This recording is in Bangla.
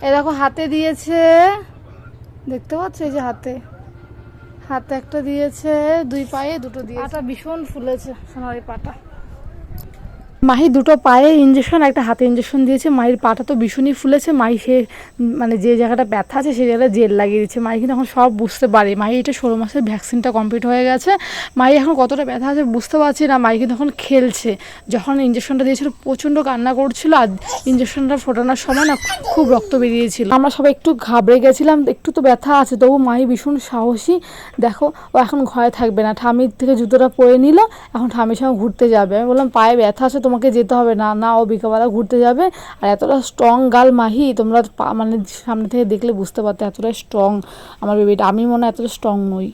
এই দেখো হাতে দিয়েছে, দেখতে পাচ্ছ? এই যে হাতে হাতে একটা দিয়েছে, দুই পায়ে দুটো দিয়েছে। পাটা ভীষণ ফুলেছে সোনার এই পাটা। মাহি দুটো পায়ে ইঞ্জেকশন, একটা হাতে ইঞ্জেকশন দিয়েছে। মাহির পাটা তো ভীষণই ফুলেছে। মাহি সে মানে যে জায়গাটা ব্যথা আছে সেই জায়গাটা জেল লাগিয়ে দিচ্ছে। মাহি কিন্তু এখন সব বুঝতে পারে। মাহি এটা 16 মাসের ভ্যাকসিনটা কমপ্লিট হয়ে গেছে। মাহি এখন কতটা ব্যথা আছে বুঝতে পারছি না। মাহি কিন্তু এখন খেলছে। যখন ইঞ্জেকশনটা দিয়েছিল প্রচণ্ড কান্না করছিল, আর ইঞ্জেকশনটা ফোটানোর সময় না খুব রক্ত বেরিয়েছিল। আমরা সবাই একটু ঘাবড়ে গেছিলাম, একটু তো ব্যথা আছে, তবু মাহি ভীষণ সাহসী। দেখো ও এখন ঘরে থাকবে না, ঠামির থেকে জুতোটা পরে নিল, এখন ঠামির সঙ্গে ঘুরতে যাবে। আমি বললাম পায়ে ব্যথা আছে, তোমাকে যেতে হবে না। না, ও বিকালবেলা ঘুরতে যাবে। আর এতটা স্ট্রং গার্ল মাহি, তোমরা মানে সামনে থেকে দেখলে বুঝতে পারতে এতটা স্ট্রং আমার বেবিটা। আমি মনে হয় এতটা স্ট্রং নই।